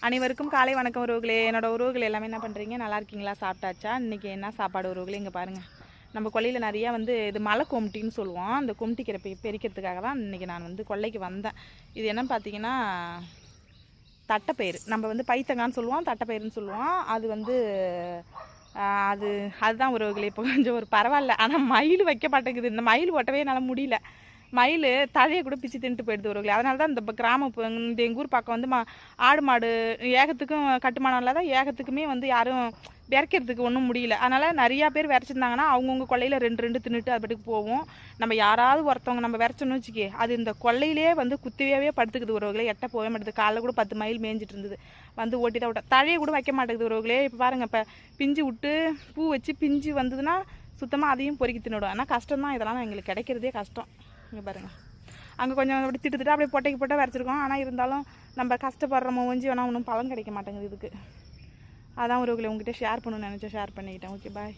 அனைவருக்கும் காலை வணக்கம் உறவுகளே. என்னோட உறவுகள் எல்லாமே என்ன பண்ணுறீங்க, நல்லா இருக்கீங்களா? சாப்பிட்டாச்சா? இன்றைக்கி என்ன சாப்பாடு உறவுகளே? இங்கே பாருங்கள், நம்ம கொல்லையில் நிறையா இது மலை கொம்ட்டின்னு சொல்லுவோம். அந்த கொம்ட்டி கீரை பெரிக்கிறதுக்காக தான் இன்றைக்கி நான் கொல்லைக்கு வந்தேன். இது என்னன்னு பார்த்தீங்கன்னா தட்டைப்பயிறு. நம்ம பைத்தங்கான்னு சொல்லுவோம், தட்டைப்பயிறுன்னு சொல்லுவோம். அதுதான் உறவுகளே. இப்போ கொஞ்சம் ஒரு பரவாயில்ல. ஆனால் மயில் வைக்க மாட்டேங்குது. இந்த மயில் ஓட்டவே என்னால் முடியல. மயில் தழையை கூட பிச்சு தின்ட்டு போயிடுது உறவுகளே. அதனால தான் இந்த கிராமம் இந்த எங்கள் ஊர் பக்கம் ஆடு மாடு ஏகத்துக்கும் கட்டுமானம் இல்லாத ஏகத்துக்குமே யாரும் விரைக்கிறதுக்கு ஒன்றும் முடியல. அதனால் நிறையா பேர் விரைச்சிருந்தாங்கன்னா அவங்கவுங்க கொல்லையில் ரெண்டு தின்னுட்டு அது பாட்டுக்கு போவோம். நம்ம யாராவது ஒருத்தவங்க நம்ம விரைச்சோன்னு வச்சுக்கே, அது இந்த கொல்லையிலே குத்தியாவே படுத்துக்குது உறவுகளே. எட்ட போக மாட்டேது. காலைல கூட 10 மைல் மேய்ஞ்சிட்டு இருந்தது. ஓட்டி தான் விட்டேன். தழையை கூட வைக்க மாட்டேங்குது உறவுகளே. இப்போ பாருங்கள், இப்போ பிஞ்சு விட்டு பூ வச்சு பிஞ்சு வந்ததுன்னா சுத்தமாக அதையும் பொறுக்கி தின்னுடும். ஆனால் கஷ்டம்தான், இதெல்லாம் எங்களுக்கு கிடைக்கிறதே கஷ்டம். இங்கே பாருங்கள், அங்கே கொஞ்சம் அப்படி திட்டு அப்படியே பொட்டைக்கு போட்டால் வரைச்சிருக்கோம். ஆனால் இருந்தாலும் நம்ம கஷ்டப்படுறோமோ ஒஞ்சி வேணால் ஒன்றும் பலன் கிடைக்க மாட்டேங்குது இதுக்கு. அதான் உறவுகளை உங்ககிட்ட ஷேர் பண்ணணும்னு நினச்சேன், ஷேர் பண்ணிக்கிட்டேன். ஓகே, பாய்.